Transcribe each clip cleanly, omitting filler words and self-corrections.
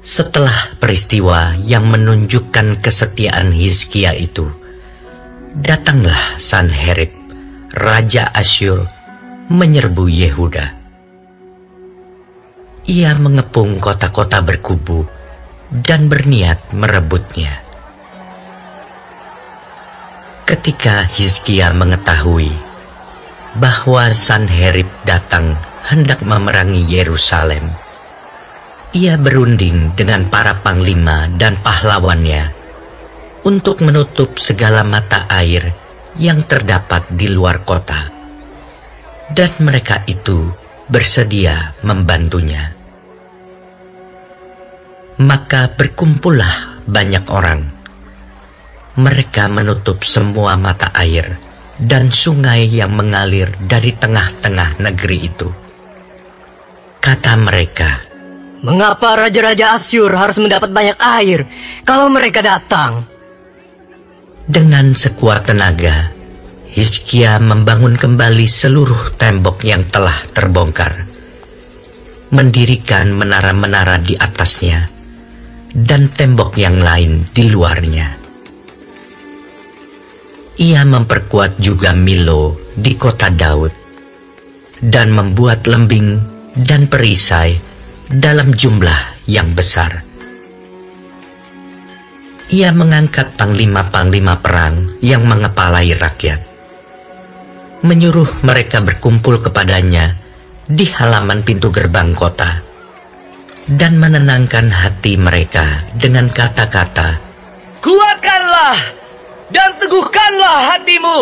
Setelah peristiwa yang menunjukkan kesetiaan Hizkia itu, datanglah Sanherib, Raja Asyur, menyerbu Yehuda. Ia mengepung kota-kota berkubu dan berniat merebutnya. Ketika Hizkia mengetahui bahwa Sanherib datang hendak memerangi Yerusalem, ia berunding dengan para panglima dan pahlawannya untuk menutup segala mata air yang terdapat di luar kota, dan mereka itu bersedia membantunya. Maka berkumpullah banyak orang. Mereka menutup semua mata air dan sungai yang mengalir dari tengah-tengah negeri itu. Kata mereka, "Mengapa raja-raja Asyur harus mendapat banyak air kalau mereka datang?" Dengan sekuat tenaga, Hizkia membangun kembali seluruh tembok yang telah terbongkar, mendirikan menara-menara di atasnya, dan tembok yang lain di luarnya. Ia memperkuat juga Milo di kota Daud, dan membuat lembing dan perisai dalam jumlah yang besar. Ia mengangkat panglima-panglima perang yang mengepalai rakyat, menyuruh mereka berkumpul kepadanya di halaman pintu gerbang kota, dan menenangkan hati mereka dengan kata-kata, "Kuatkanlah dan teguhkanlah hatimu.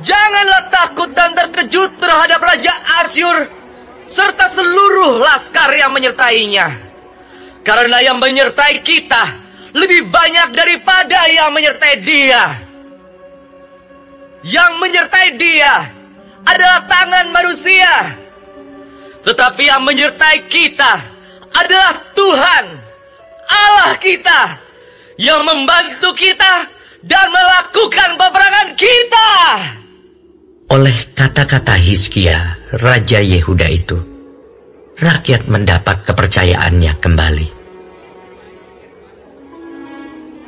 Janganlah takut dan terkejut terhadap Raja Asyur serta seluruh laskar yang menyertainya. Karena yang menyertai kita lebih banyak daripada yang menyertai dia. Yang menyertai dia adalah tangan manusia, tetapi yang menyertai kita adalah Tuhan, Allah kita, yang membantu kita dan melakukan peperangan kita." Oleh kata-kata Hizkia, Raja Yehuda itu, rakyat mendapat kepercayaannya kembali.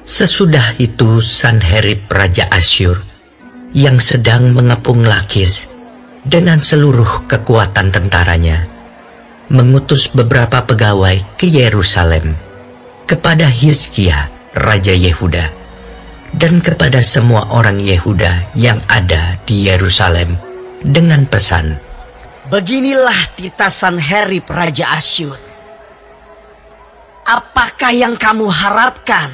Sesudah itu Sanherib Raja Asyur, yang sedang mengepung Lakis dengan seluruh kekuatan tentaranya, mengutus beberapa pegawai ke Yerusalem, kepada Hizkia Raja Yehuda, dan kepada semua orang Yehuda yang ada di Yerusalem, dengan pesan, "Beginilah titah Sanherib Raja Asyur. Apakah yang kamu harapkan?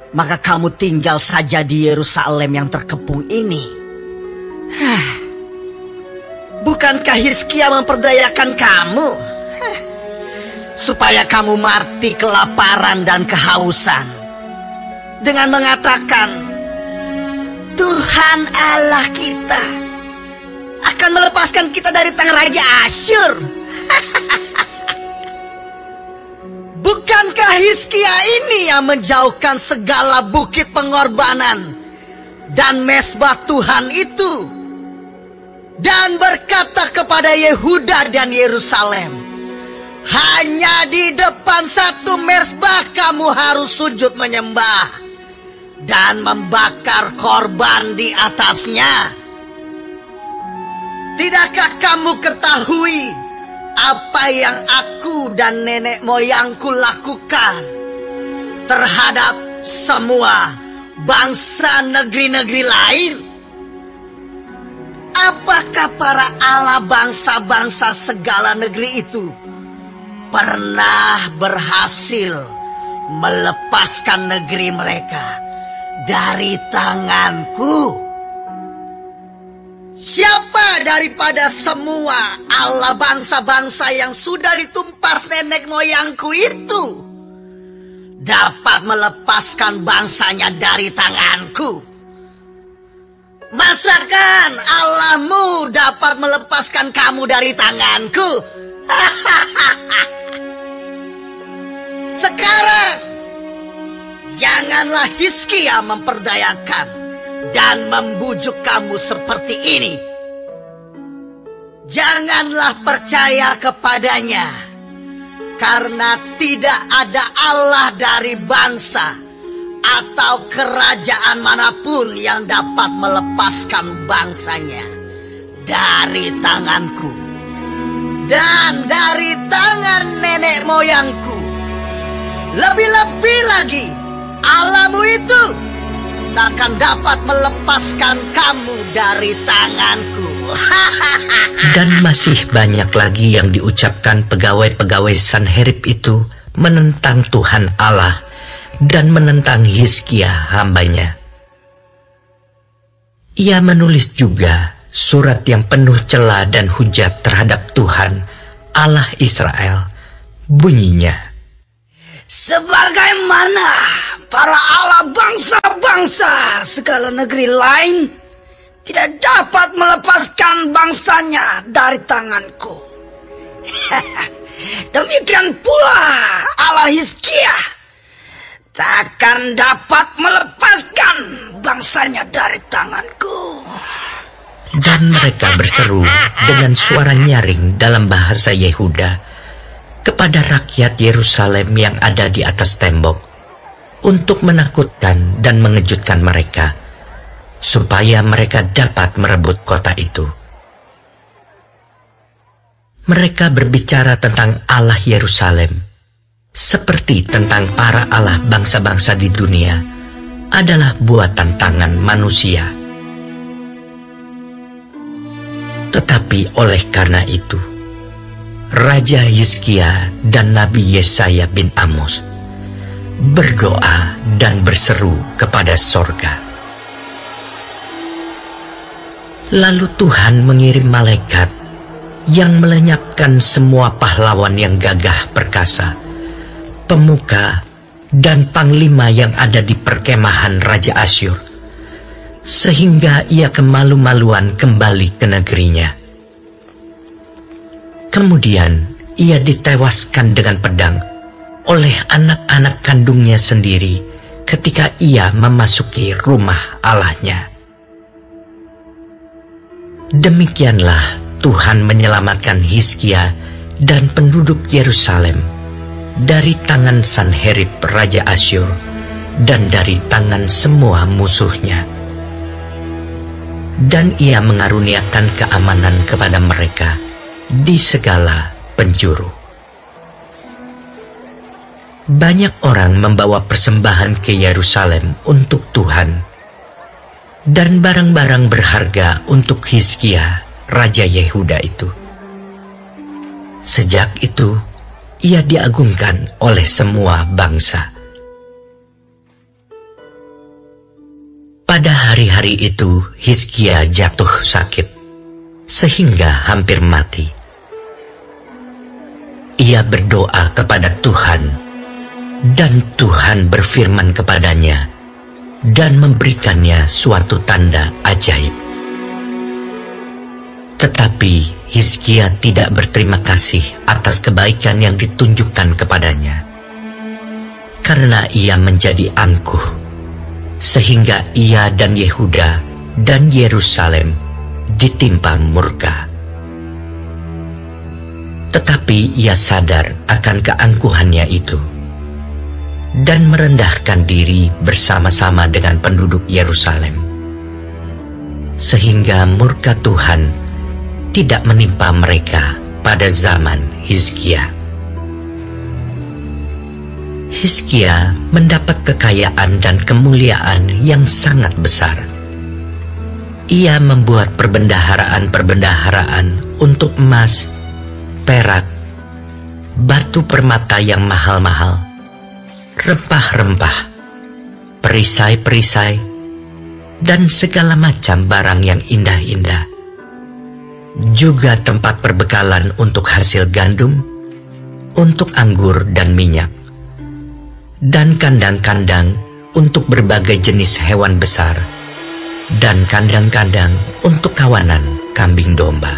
Maka kamu tinggal saja di Yerusalem yang terkepung ini. Bukankah Hizkia memperdayakan kamu supaya kamu mati kelaparan dan kehausan dengan mengatakan, 'Tuhan Allah kita akan melepaskan kita dari tangan Raja Asyur'? Bukankah Hizkia ini yang menjauhkan segala bukit pengorbanan dan mesbah Tuhan itu, dan berkata kepada Yehuda dan Yerusalem, 'Hanya di depan satu mesbah kamu harus sujud menyembah dan membakar korban di atasnya'? Tidakkah kamu ketahui apa yang aku dan nenek moyangku lakukan terhadap semua bangsa negeri-negeri lain? Apakah para Allah bangsa-bangsa segala negeri itu pernah berhasil melepaskan negeri mereka dari tanganku? Siapa daripada semua Allah bangsa-bangsa yang sudah ditumpas nenek moyangku itu dapat melepaskan bangsanya dari tanganku? Masakan Allahmu dapat melepaskan kamu dari tanganku? Sekarang janganlah Hizkia memperdayakan dan membujuk kamu seperti ini. Janganlah percaya kepadanya, Karena tidak ada Allah dari bangsa atau kerajaan manapun yang dapat melepaskan bangsanya dari tanganku dan dari tangan nenek moyangku. Lebih-lebih lagi, Allahmu itu takkan dapat melepaskan kamu dari tanganku. Dan masih banyak lagi yang diucapkan pegawai-pegawai Sanherib itu menentang Tuhan Allah dan menentang Hizkia hambanya. Ia menulis juga surat yang penuh cela dan hujat terhadap Tuhan Allah Israel. Bunyinya, sebagaimana para Allah bangsa-bangsa segala negeri lain tidak dapat melepaskan bangsanya dari tanganku, demikian pula Allah Hizkia takkan dapat melepaskan bangsanya dari tanganku. Dan mereka berseru dengan suara nyaring dalam bahasa Yehuda kepada rakyat Yerusalem yang ada di atas tembok untuk menakutkan dan mengejutkan mereka, supaya mereka dapat merebut kota itu. Mereka berbicara tentang Allah Yerusalem, seperti tentang para Allah bangsa-bangsa di dunia adalah buatan tangan manusia. Tetapi oleh karena itu, Raja Hizkia dan Nabi Yesaya bin Amos berdoa dan berseru kepada sorga. Lalu Tuhan mengirim malaikat yang melenyapkan semua pahlawan yang gagah perkasa, pemuka dan panglima yang ada di perkemahan Raja Asyur, sehingga ia kemalu-maluan kembali ke negerinya. Kemudian ia ditewaskan dengan pedang oleh anak-anak kandungnya sendiri ketika ia memasuki rumah Allahnya. Demikianlah Tuhan menyelamatkan Hizkia dan penduduk Yerusalem dari tangan Sanherib Raja Asyur dan dari tangan semua musuhnya. Dan ia mengaruniakan keamanan kepada mereka di segala penjuru. Banyak orang membawa persembahan ke Yerusalem untuk Tuhan dan barang-barang berharga untuk Hizkia, Raja Yehuda itu. Sejak itu, ia diagungkan oleh semua bangsa. Pada hari-hari itu, Hizkia jatuh sakit, sehingga hampir mati. Ia berdoa kepada Tuhan, dan Tuhan berfirman kepadanya dan memberikannya suatu tanda ajaib. Tetapi Hizkia tidak berterima kasih atas kebaikan yang ditunjukkan kepadanya, karena ia menjadi angkuh, sehingga ia dan Yehuda dan Yerusalem ditimpa murka. Tetapi ia sadar akan keangkuhannya itu dan merendahkan diri bersama-sama dengan penduduk Yerusalem, sehingga murka Tuhan tidak menimpa mereka pada zaman Hizkia. Hizkia mendapat kekayaan dan kemuliaan yang sangat besar. Ia membuat perbendaharaan-perbendaharaan untuk emas, perak, batu permata yang mahal-mahal, rempah-rempah, perisai-perisai, dan segala macam barang yang indah-indah. Juga tempat perbekalan untuk hasil gandum, untuk anggur dan minyak, dan kandang-kandang untuk berbagai jenis hewan besar, dan kandang-kandang untuk kawanan kambing domba.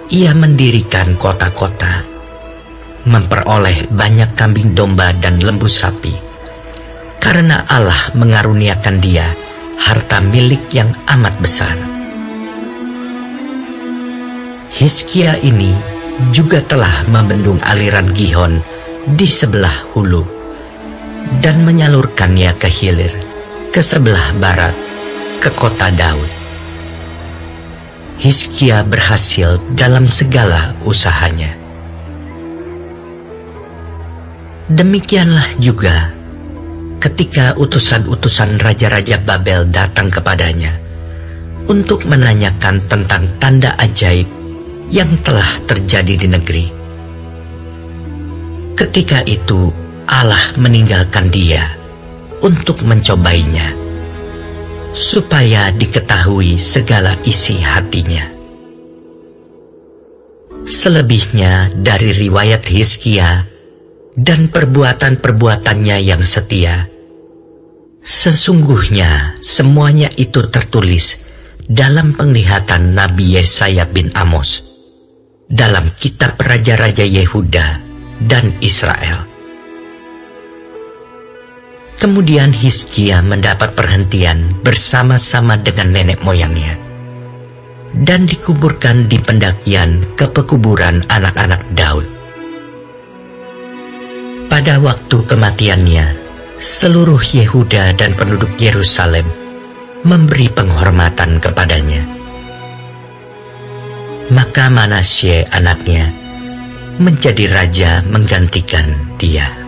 Ia mendirikan kota-kota, memperoleh banyak kambing domba dan lembu sapi, karena Allah mengaruniakan dia harta milik yang amat besar. Hizkia ini juga telah membendung aliran Gihon di sebelah hulu dan menyalurkannya ke hilir, ke sebelah barat, ke kota Daud. Hizkia berhasil dalam segala usahanya. Demikianlah juga ketika utusan-utusan raja-raja Babel datang kepadanya untuk menanyakan tentang tanda ajaib yang telah terjadi di negeri. Ketika itu Allah meninggalkan dia untuk mencobainya, supaya diketahui segala isi hatinya. Selebihnya dari riwayat Hizkia dan perbuatan-perbuatannya yang setia, sesungguhnya semuanya itu tertulis dalam penglihatan Nabi Yesaya bin Amos, dalam kitab Raja-Raja Yehuda dan Israel. Kemudian Hizkia mendapat perhentian bersama-sama dengan nenek moyangnya, dan dikuburkan di pendakian ke pekuburan anak-anak Daud. Pada waktu kematiannya, seluruh Yehuda dan penduduk Yerusalem memberi penghormatan kepadanya. Maka Manasye anaknya menjadi raja menggantikan dia.